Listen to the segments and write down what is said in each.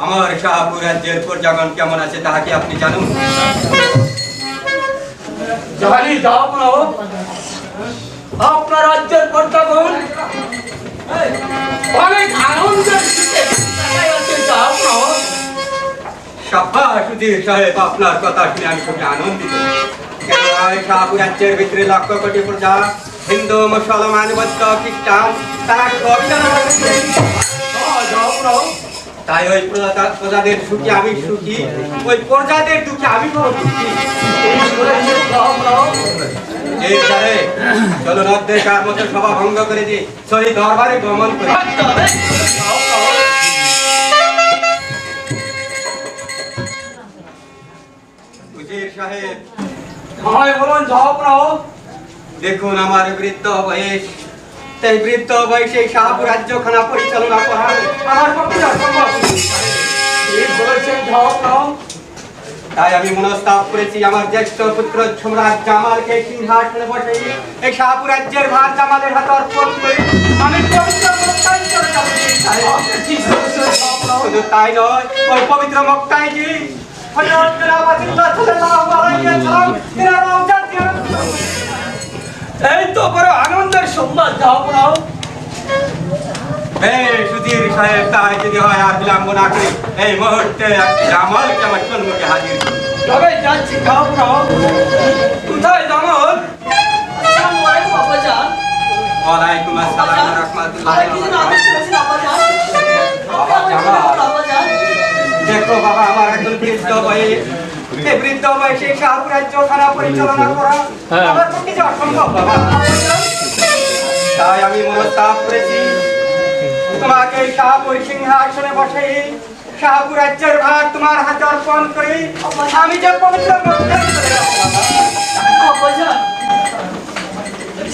আমার শাহপুর রাজ্যের প্রজাগণ কেমন আছে তাহা কি আপনি জানুন? জানি জাহাপনা, আপনার রাজ্যের প্রজাগণ অনেক আনন্দের সুখে আছে জাহাপনা। সাব্বাস উজির সাহেব, আপনার কথা শুনে আমি খুবই আনন্দিত। কেন শাহপুর রাজ্যের ভিতরে লক্ষ কোটি প্রজা, হিন্দু মুসলমান বৌদ্ধ খ্রিস্টান, তারা সবই জানা আছে। তাই ওই প্রজাদের সুখে আমি সুখী, ওই প্রজাদের দুঃখে আমি বড় দুঃখী। এই সারে চলুন অধ্যক্ষার মতো সভা ভঙ্গ করে দিই, সরি দরবারে গমন করি। উজির সাহেব, বলুন জাহাপনা। দেখুন আমার বৃদ্ধ বয়স, তাই বৃদ্ধ বয়সে শাহপুর রাজ্যখানা পরিচালনা করা আমার পক্ষে অসম্ভব। বলেছেন জাহাপনা। তাই আমি মনস্তাপ করেছি আমার জ্যেষ্ঠ পুত্র সম্রাট জামালকে সিংহাসনে বসে এই শাহপুর রাজ্যের ভার জামালের হাতে অর্পণ করে আমি পবিত্র মক্কায় চলে যাব। শুধু তাই নয়, ওই পবিত্র মক্কায় যে এই তো বড় আনন্দের সংবাদ জাহাপনা। সুধীর সাহেব, তাই যদি হয় আর বিলম্ব না করি এই মুহূর্তে জামালকে আমার সম্মুখে হাজির করুন। তবে যাচ্ছি জাহাপনা। কোথায় জামাল? ওয়ালাইকুম আসসালাম ওয়া রাহমাতুল্লাহ। দেখো বাবা, আমার এখন বৃদ্ধ বয়স, এই বৃদ্ধ বয়সে শাহপুর রাজ্যখানা পরিচালনা করা আমার পক্ষে যে অসম্ভব বাবা। তাই আমি মনস্তাপ করেছি তোমাকে এই শাহপুর সিংহাসনে বসে শাহপুর রাজ্যের ভার তোমার হাতে অর্পণ করে আমি যে পবিত্র মক্কায় চলে যাব বাবা।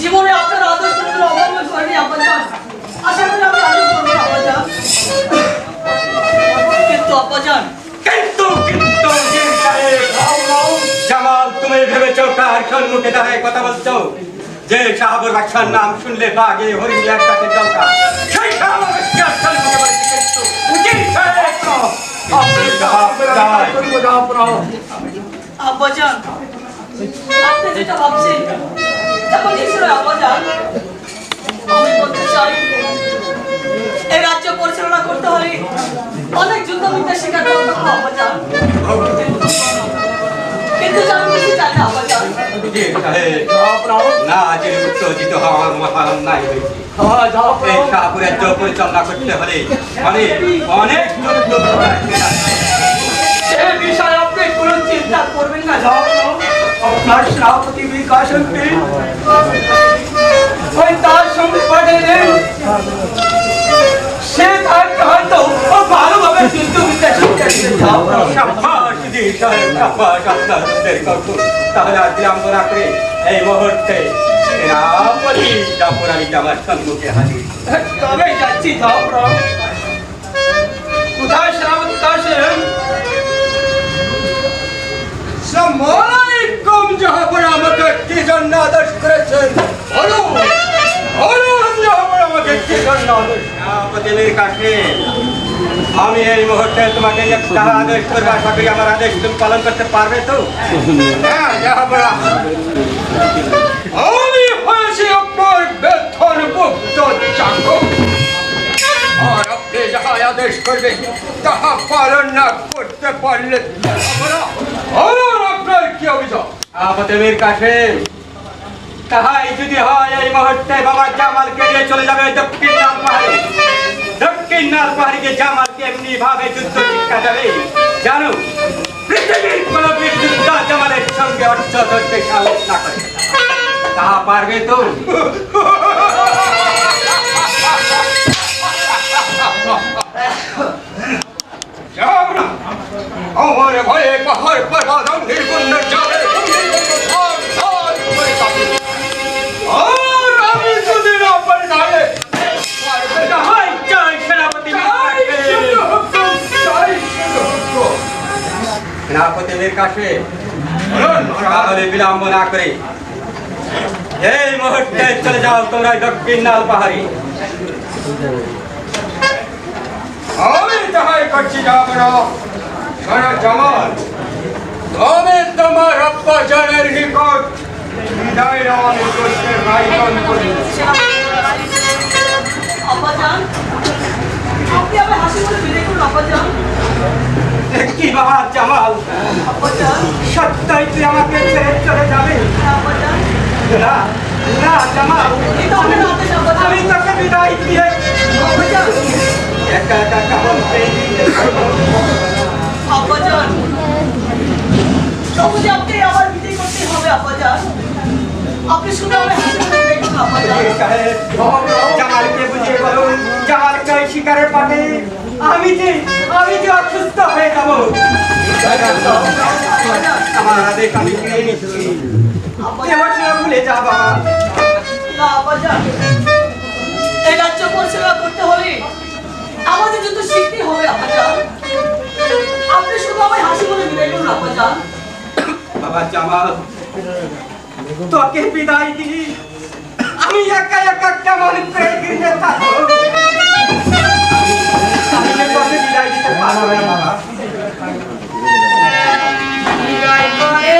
জীবনে আপনার আদর্শ অবলম্বন করেনি আব্বাজান, আশা করি আমি আদর করবো আব্বাজান। কিন্তু আব্বাজান, কিন্তু জামাল, তুমি ভেবেছো কার সম্মুখে দাঁড়ায় কথা বলছো? যে শাহপুর বাদশার নাম শুনলে বাগে হরিণের কাছে দরকার, সেই শাহপুর বাদশার সম্মুখে বলেছি কিন্তু উজির সাহেব আপনি জবাব দাও। আব্বাজান, আপনি যেটা ভাবছেন তেমন কিছু নয় আব্বাজান। আমি বলতে চাই, এই রাজ্য পরিচালনা করতে হলে অনেক যুদ্ধবিদ্যা শিকার করতে হবে আব্বাজান। কিন্তু আমি কিছু চাই না আব্বাজান। উজির সাহেব, না যে উত্তেজিত হওয়ার মহান নাই হয়েছে। এই শাহপুর রাজ্য পরিচালনা করতে হলে অনেক অনেক সে বিষয়ে আপনি কোনো চিন্তা করবেন না জাহাপনা। আপনার সেনাপতি বিকাশনকে ওই তার সঙ্গে পাঠিয়ে দেন। সে থাকতে হয়তো ও ভালোভাবে যুদ্ধবিদ্যা শিক্ষা দিতে জাহাপনা। সাব্বাস উজির সাহেব, সাব্বাস, আপনার উদ্দের করুন। তাহলে আর বিলম্ব না করে এই মুহূর্তে সেনাপতি জাফর আলী আমার সম্মুখে হাজির। তবে যাচ্ছি জাহাপনা। কোথায় সেনাপতি কাশেম? আসসালামুয়ালাইকুম জাহাপর, আমাকে কি জন্য আদেশ করেছেন? বলুন বলুন জাহাপর, আমাকে কি জন্য আদেশ? সেনাপতির কাছে আমি এই মুহূর্তে তোমাকে একটা আদেশ করবো, আশা করি আমার আদেশ তুমি পালন করতে পারবে তো? হ্যাঁ জাহাপর, আমি হয়েছি আপনার বেতনভুক্ত চাকর, আর আপনি যাহা আদেশ করবেন তাহা পালন না করতে পারলে আপনার কি অভিযোগ? আপতের কাছে তাহাই যদি হয় এই মুহূর্তে বাবা জামালকে নিয়ে চলে যাবে দক্ষিণ নাল পাহাড়ে। দক্ষিণ নাল পাহাড়িকে জামালকে এমনি ভাবে যুদ্ধ শিক্ষা দেবে জানো, পৃথিবীর কোন বীর যোদ্ধা জামালের সঙ্গে অর্থ ধরতে সাহস না করে। তাহা পারবে তো? আমার ভয়ে পাহাড় পাহাড় নির্গুণ যাবে, আর আমি যদি না পারি তাহলে সেনাপতির কাছে তাহলে বিলম্ব না করে এই মুহূর্তে চলে যাও তোমরা দক্ষিণ নাল পাহাড়ি। আমি সহায় করছি যাব না শোনো জামাল আমি তোমার আব্বাজানের নিকট বিদায় নেওয়া করতে আয়োজন করি আব্বাজান আপনি আমার হাসি বলে বিদায় করুন আব্বাজান কি বাবা জামাল আব্বাজান সত্যই তুই আমাকে ছেড়ে চলে যাবে আব্বাজান না না জামাল এটা আপনার আদেশ আব্বাজান আমি তোকে বিদায় দিয়ে আব্বাজান একা একা কেমন পেয়ে দিতে আব্বাজান তবু যে আপনি আবার বিদায় করতে হবে আব্বাজান আপনি শুধু আমার হাসি বলে বিদায় করুন আব্বাজান জামালকে বুঝিয়ে বলুন জামালকে ওই শিকারে পাঠে আমি যে অসুস্থ হয়ে যাব আমার আদেশ আমি ফিরে নিচ্ছি দেবতা ভুলে যা বাবা না আব্বাজান এই রাজ্য পরিচালনা করতে হলে আমাদের যত শিখতে হবে আব্বাজান আপনি শুধু আমার হাসি বলে বিদায় করুন আব্বাজান বাবা জামাল তোকে বিদায় দিই আমি একা একা কেমন করে গিয়ে থাকবো আমি যে তোকে বিদায় দিতে পারবো না বাবা বিদায় করে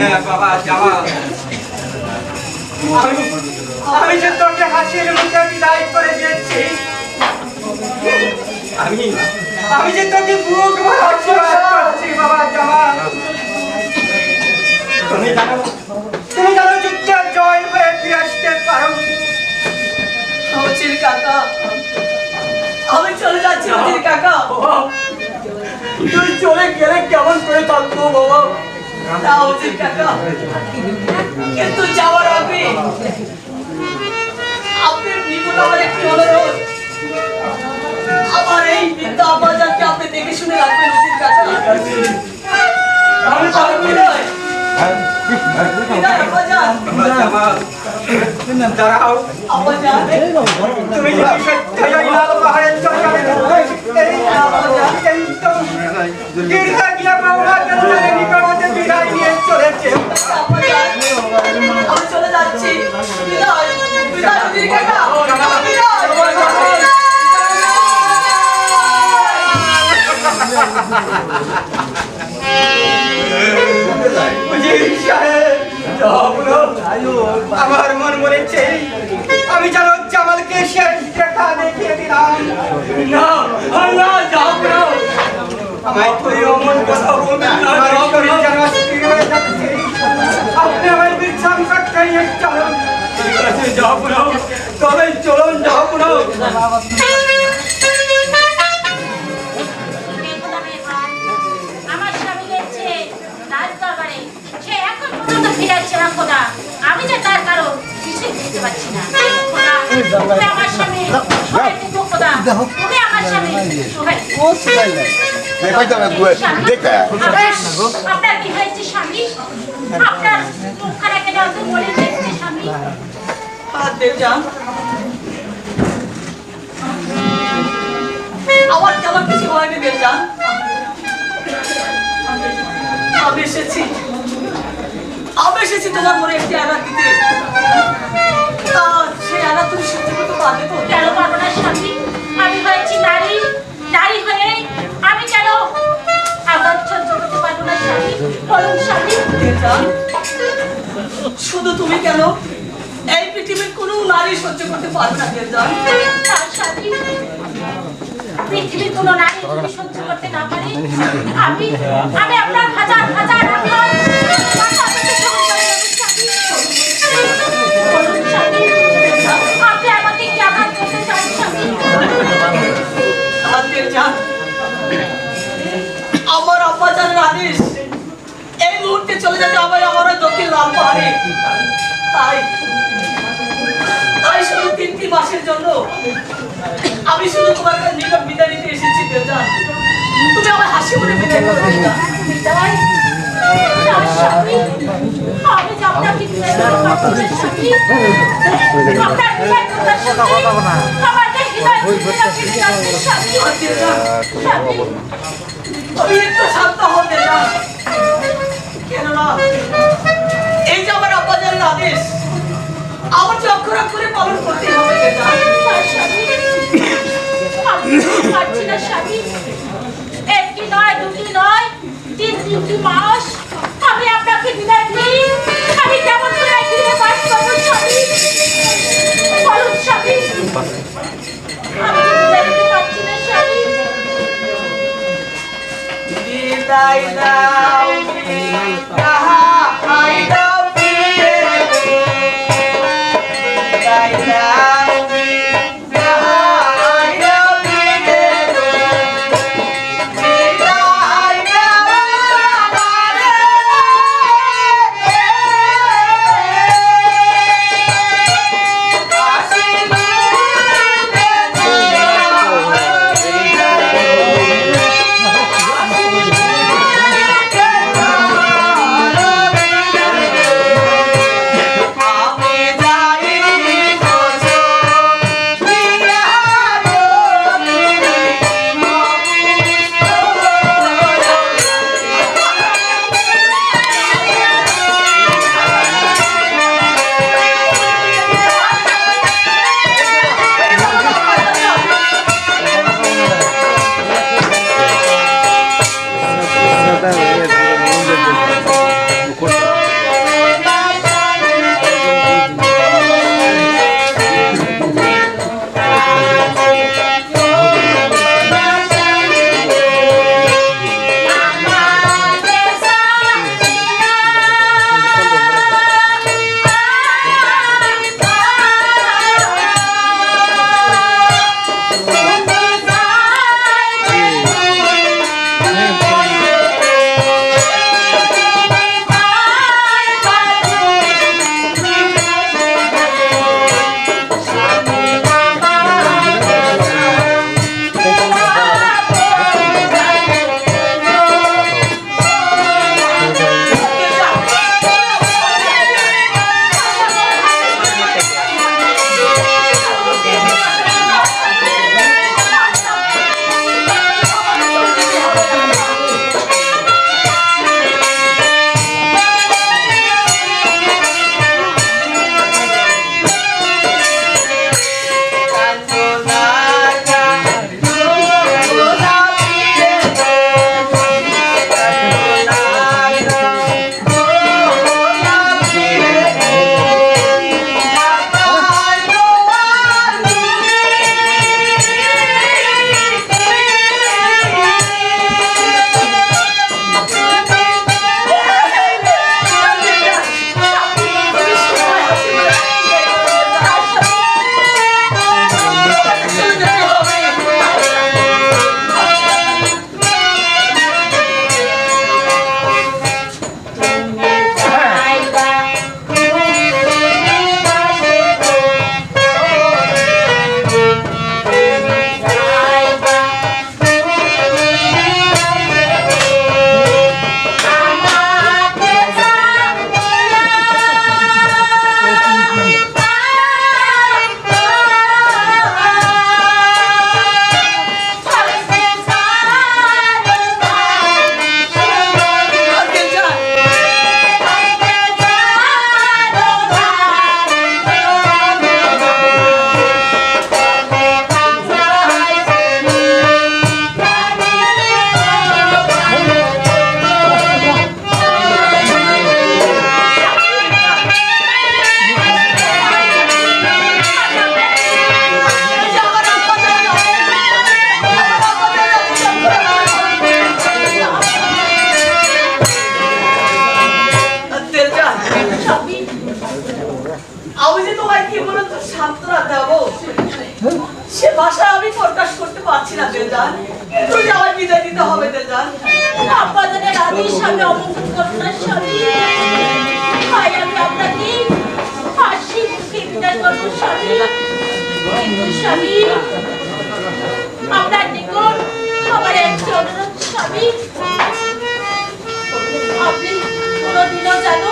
হ্যাঁ বাবা জামাল, আমি যে তোকে হাসির মুখে বিদায় করে দিয়েছি, আমি যে তোকে বুক ভরা আশীর্বাদ করছি বাবা জামাল। তুমি জানো যুদ্ধে জয় হয়ে ফিরে আসতে পারো। অজির কাকা, আমি চলে যাচ্ছি অজির কাকা। তুই চলে গেলে কেমন করে থাকবো বাবা? না অজির কাকা, কিন্তু যাওয়ার আগে আপনার নিকট আমার একটি অনুরোধ, আমার এই বৃদ্ধ আব্বাজানকে আপনি দেখে শুনে রাখবেন অজির কাকা। আমি তার বিদায় আব্বাজান। জামাল দাঁড়াও, আব্বাজান, তুমি যদি সত্যই ওই লাল পাহাড়ের চূড়ায় বিদায় নিয়ে চলেছে। আমি চলে যাচ্ছি। বিদায়, বিদায় অজির কাকা, বিদায়। আমার মন মরেছে, আমি যেন জামালকে শেষ দেখা দেখিয়ে দিলাম। না না যাও না, আমায় তুই অমন কথা বলবেন না, আমার শরীর যেন অস্থির হয়ে যাচ্ছে। আপনি আমার বিশ্রাম করতে নিয়ে চলুন। ঠিক আছে যাও না, তবে চলুন যাও না। আমার স্বামী গেছে তার দরবারে, সে এখন পর্যন্ত ফিরে আসছে না খোদা। আমি যে তার কারণ কিছুই বুঝতে পারছি না খোদা। তুমি আমার স্বামী সবাই দেখো খোদা, তুমি আমার স্বামী সবাই। আপনার কি হয়েছে স্বামী? আপনার মুখখানা কেন এত মনে দেখছে স্বামী? হাত দে যান। আমার কেমন কিছু হয়নি বেজান। আমি এসেছি তোমার মনে একটি আঘাত দিতে। তা সেই আঘাত তুমি সহ্য করতে পারবে তো? কেন পারবো না স্বামী? আমি হয়েছি নারী, নারী হয়ে আমি কেন আঘাত সহ্য করতে পারবো না স্বামী? বলুন স্বামী। বেজান, শুধু তুমি কেন, এই পৃথিবীর কোনো নারী সহ্য করতে পারবে না বেজান। তার স্বামী, পৃথিবীর কোনো নারী যদি সহ্য করতে না পারে, আমি আপনার হাজার হাজার আপনি আমাকে কি আঘাত করতে চান স্বামী? বেজান, আমার আব্বাজানের আদেশ এই মুহূর্তে চলে যেতে হবে আমার ওই দক্ষিণ লাল পাহাড়ে। তাই তাই শুধু 3টি মাসের জন্য আমি শুধু তোমার কাছে নিকট বিদায় নিতে এসেছি বেজান। তুমি আমার হাসি মুখে বিদায় করো বেজান। বিদায়? তার স্বামী, আমি যে আপনাকে বিদায় করতে পারছি না স্বামী। আপনার বিদায় করতে স্বামী, আমার যে হৃদয় থেকে আপনি বিদায় করতে স্বামী। বেজান, স্বামী, তুমি একটু শান্ত হও বেজান। কেননা এই যে আমার আব্বাজানের আদেশ আমার যে অক্ষর অক্ষরে পালন করতে হবে বেজান। তার স্বামী, আমি বুঝতে পারছি না স্বামী। একটি নয়, দুটি নয়, 3 মাস আমি আপনাকে বিদায় দিই। আমি কেমন করে ফিরে বাস করবো স্বামী? বলুন স্বামী, আমি যে বিদায় দিতে পারছি না স্বামী। বিদায় দাও, বিদায় দাও, বিদায় দাও, বিদায় দাও, বিদায় দাও আমারে। আসি না তেলজান, তুমি আমার বিদায় দিতে হবে তেলজান। আব্বাজানের আদেশ আমি অবগত করব না স্বামী। হয় আমি আপনাকে হাসি মুখে বিদায় করবো স্বামী। কিন্তু স্বামী, আপনার নিকট আমার একটি অনুরোধ স্বামী, আপনি কোনোদিনও যেন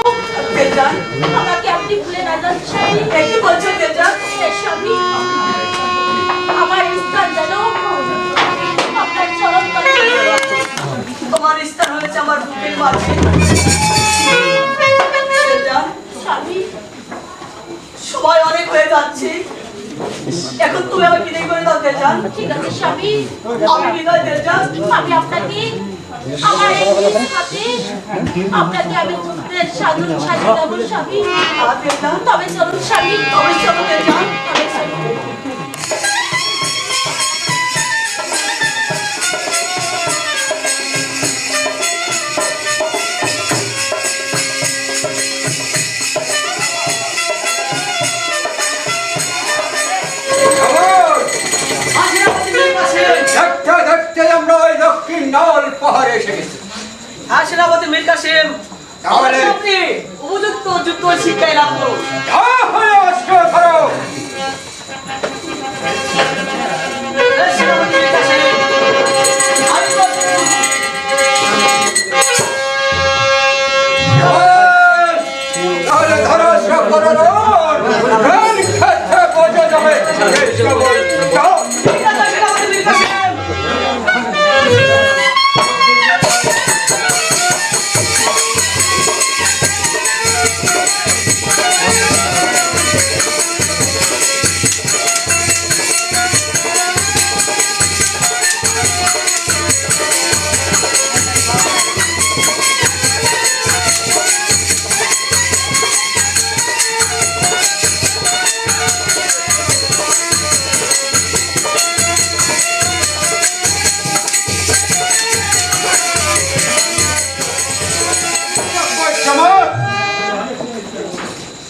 তেলজান, আমাকে আপনি ভুলে না যান স্বামী। কি বলছো তেলজান? হ্যাঁ স্বামী, আমার স্থান যেন আপনার চরম তলে। তোমার স্থান হয়েছে আমার বুকের মাঝে তেলজান। স্বামী, সময় অনেক হয়ে যাচ্ছে, এখন তুমি আমাকে বিদায় করে দাও তেলজান। ঠিক আছে স্বামী, আমি বিদায় তেলজান। আমি আপনাকে আমার এই নিজ হাতে আপনাকে আমি যুদ্ধের সাধন সাজিয়ে দেবো স্বামী। তেলজান, তবে চলুন স্বামী, তবে চলো তেলজান। তবে চলুন। দেখতে দেখতে আমরা ওই দক্ষিণ নল পাহাড়ে এসে গেছি। হ্যাঁ সেনাপতি মীর কাসেম, তাহলে আপনি উপযুক্ত যুদ্ধ শিক্ষায় লাভ করুন। তাহলে অস্ত্র ধরো। সেনাপতি মীর কাসেম, আমি প্রস্তুত। তাহলে ধরো সকলের গান খেতে বোঝা যাবে। এই সবাই যাও। ঠিক আছে সেনাপতি মীর কাসেম।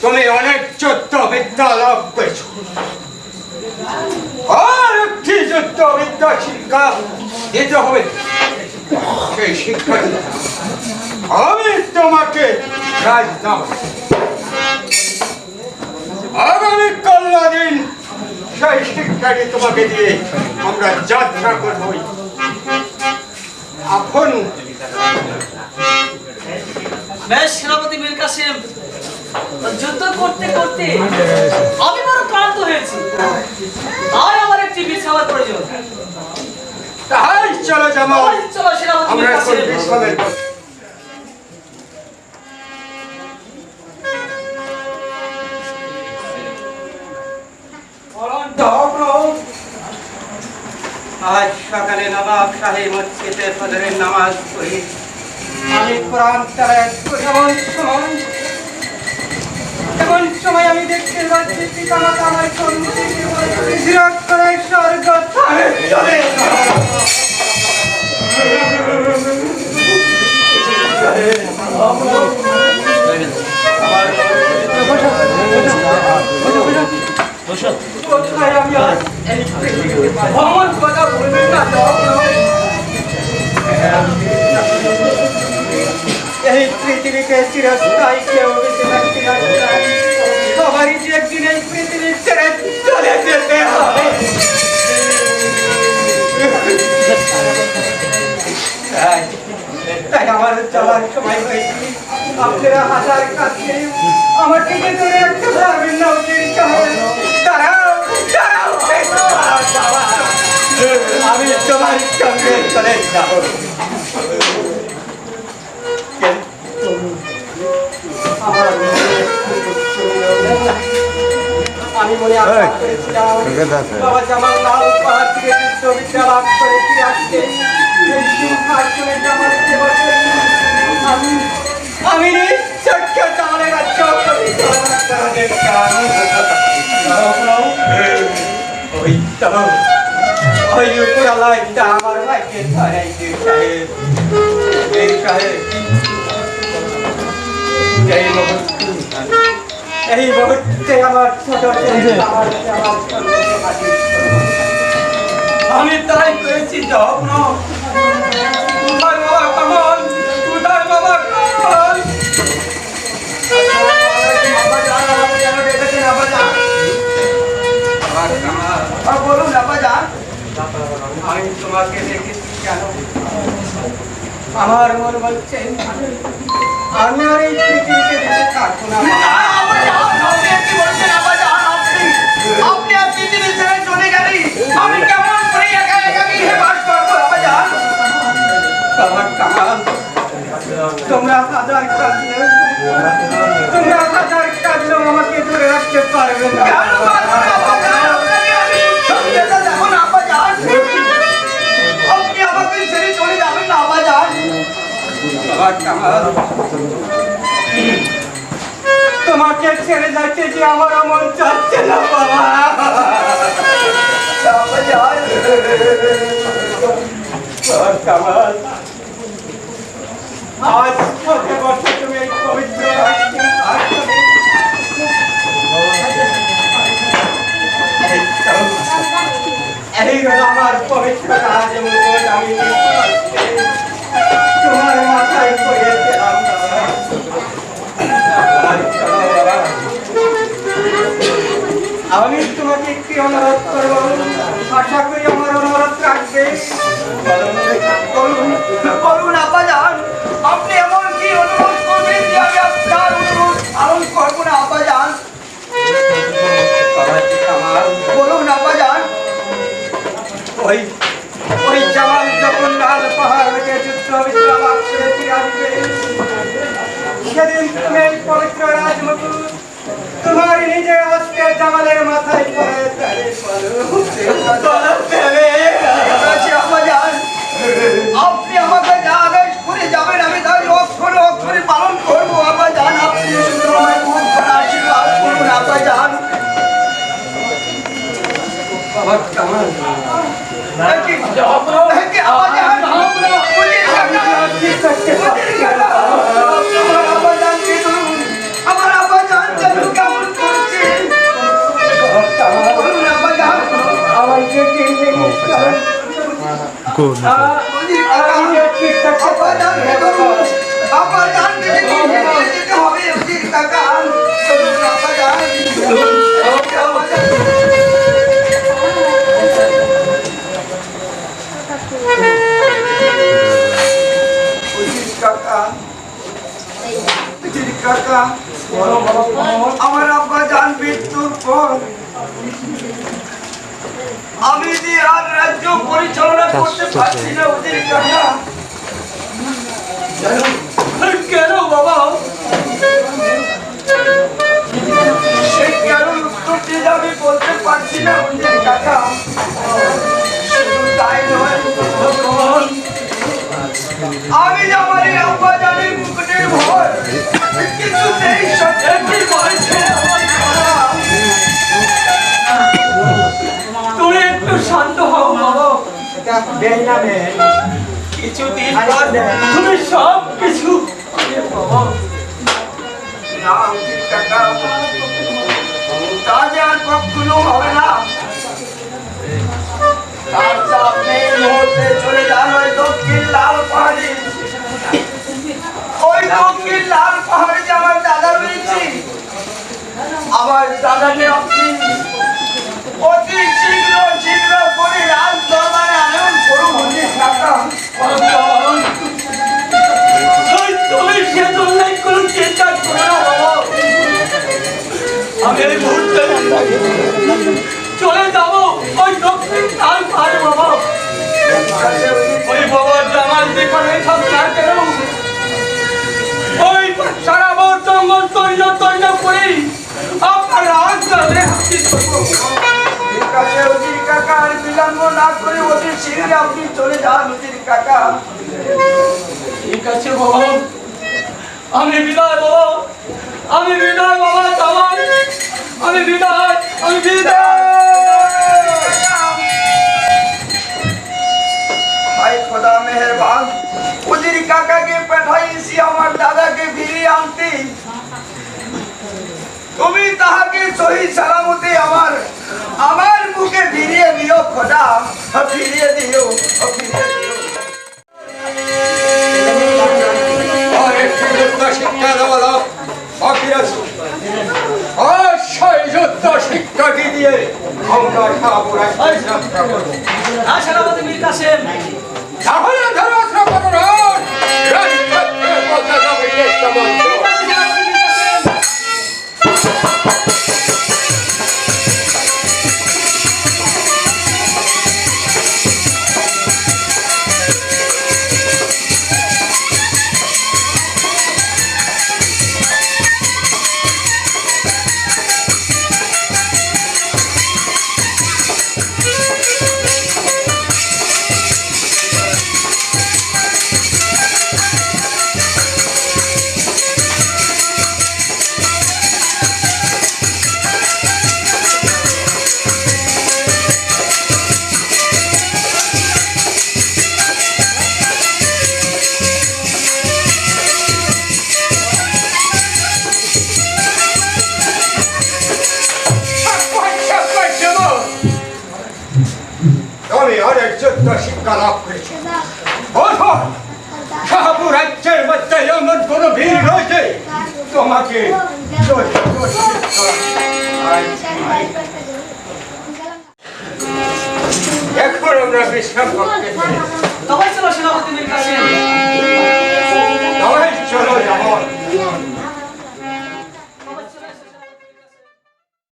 তুমি অনেক যুদ্ধ বিদ্যা লাভ করেছ, আর একটি যুদ্ধ বিদ্যা শিক্ষা দিতে হবে। সেই শিক্ষা আমি তোমাকে রাজনাম আগামী কল্লা দিন সেই শিক্ষাটি তোমাকে দিয়ে আমরা যাত্রা করব। এখন বেশ সেনাপতি মীর কাসেম, যুদ্ধ করতে করতে আমি বড় ক্লান্ত হয়েছি, আর আমার একটি বিশ্রামের প্রয়োজন। তাই চলো জামাল, চলো সেনাপতি মীর আমরা এখন কাসেম। বিশ্রামের পর আজ সকালে নবাব সাহেব মসজিদে ফজরের নামাজ পড়ি আমি কোরআন তেলাওয়াত করি। এমন সময় আমি দেখতে পাচ্ছি পিতামাতা আমার সম্মুখে হিজরত করে স্বর্গস্থানে চলে কোথায় আমি আজ এই পৃথিবীতে পাই? অমন কথা বলবেন না, এই পৃথিবীকে চিরস্থায়ী কেউ বেঁচে থাকতে পারে না। সবারই যে একদিন এই পৃথিবী ছেড়ে চলে যেতে হবে। তাই আমার চলার সময় হয়েছে। আপনারা হাজার কাছে আমার থেকে দূরে একটা ভাবেন না উচিত সাহেব। দাঁড়াও, দাঁড়াও, বাবা, আমি তোমার সঙ্গে চলে যাব। আমি মনে আশা করেছিলাম বাবা জামাল লাল পাহাড় থেকে বিশ্ববিদ্যা লাভ করে ফিরে আসছে। এই সিংহাসনে জামালকে বসে আমি নিশ্চয়কে জামালের রাজ্য পরিচালনা করার ওই তো ওই উপরালাইটা আমার ভাইকে ধরাইছে সাহেব। এই সাহেব এই মুহূর্তে আমার ছোট ছেলে আমার সঙ্গে হাজির। আমি তাই করেছি যত্ন। কোথায় বাবা কামাল, কোথায় বাবা কামাল? বলুন আব্বাজান। আমি তোমাকে দেখেছি কেন? আমার মন বলছে আমি আর এই পৃথিবীতে বেঁচে থাকবো না। আপনি আর পৃথিবী ছেড়ে চলে গেলে আমি কেমন করে একা একা গৃহে বাস করবো আব্বাজান? বাবা কামাল, তোমরা হাজার কাঁদলেও আমাকে ধরে রাখতে পারবে না। কেন পারবো না আব্বাজান? আপনাকে আমি সঙ্গে তো যাবো না আব্বাজান। আপনি আমাকে ছেড়ে চলে যাবেন না আব্বাজান। বাবা কামাল, তোমাকে ছেড়ে যাইতে যে আমার মন চাচ্ছে না বাবা। আব্বাজান, বাবা কামাল, আজ পথে বসে তুমি এই পবিত্র রাষ্ট্রের আসনে এই হলো আমার পবিত্র রাজ মুকুট, আমি তোমার মাথায় পড়ে দিলাম বাবা। আর চলো বাবা, আমি তোমাকে একটি অনুরোধ করবো, আশা করি আমার অনুরোধ রাখবে। বলুন বলুন আব্বাজান, আপনি এমন কি অনুরোধ করবেন যে আমি আপনার অনুরোধ পালন করবো না আব্বাজান? বাবাজি কামাল, বলুন আব্বাজান। ওই জামাল যখন লাল পাহাড় থেকে যুদ্ধ বিদ্রোহ করে ফিরে আসবে, সেদিন তুমি এই পবিত্র রাজমুকুট তোমার নিজের হস্তে জামালের মাথায় করে আব্বাজান, আপনি আমাকে যা আদেশ করে যাবেন আমি তাই অক্ষরে অক্ষরে পালন করবো আব্বাজান। আপনি শুধু আমায় মুখ ভরা আশীর্বাদ করুন আব্বাজান। বাবা কামাল, আমার আব্বাজান কেমন করছে? বলুন আব্বাজান। আমাকে আমার আব্বাজান মৃত্যুর পর আমি যে আর রাজ্য পরিচালনা করতে পারছি না ওদের কাকা। কেন বাবা? সে কেন উত্তরটি আমি বলতে পারছি না ওদের কাকা। শুধু তাই নয়, আমি যে আমার এই আব্বাজানের মুকুটের ভয় কিছুতেই সত্যি বলছে আমার বাবা। তুমি একটু শান্ত হও বাবা। কিছুদিন পর তুমি সব কিছু কাজ আর কখনো হবে না। তার চাপ নেই, মুহূর্তে চলে যান ওই দক্ষিণ লাল পাহাড়ে। ওই দক্ষিণ লাল পাহাড়ে যে আমার দাদা রয়েছে, আমার দাদাকে আপনি অতি শীঘ্র শীঘ্র করে রাজ দরবারে আনয়ন করুন কাকা। তুমি সে উল্লেখ করুন, চিন্তা করো না বাবা। আমি এই মুহূর্তে চলে যাবো ওই দক্ষিণ লাল পাহাড়ে বাবা। ওই বাবা জামাল যেখানে সব কেন ওই সারা বড় জঙ্গল তৈরি তৈরি করে আপনার রাজ দরবারে হাজির করবো। ঠিক আছে অজির কাকা, আর বিলম্ব না করে অতি শীঘ্রই আপনি চলে যান অজির কাকা। ঠিক আছে বাবা, আমি বিদায় বাবা, আমি বিদায় বাবা জামাল, আমি বিদায়, আমি বিদায়। ভাই খোদা মেহেরবান, অজির কাকাকে পাঠাইছি আমার দাদাকে ফিরিয়ে আনতে। তুমি তাহাকে সহি সালামতে আমার মুখে ফিরিয়ে দিও খোদা, ফিরিয়ে দিও, ফিরিয়ে দিও। আর একটি যুদ্ধ শিক্ষা দেওয়া লোক বাকি আছে। আর সেই যুদ্ধ শিক্ষাটি দিয়ে আমরা শাহপুরায় যাত্রা করবো। আর সেনাপতি মীর কাসেম, তাহলে ধরাশা করুন রাজক্ষেত্রে পৌঁছে যাবে চেষ্টা মন্ত্র। আমি অনেক যুদ্ধ শিক্ষা লাভ করেছি। শাহপুর রাজ্যের মধ্যে এমন কোন বীর রয়েছে তোমাকে এখন আমরা বিশ্রাম করতে তবে ছিল সেনাপতি মীর কাসেম।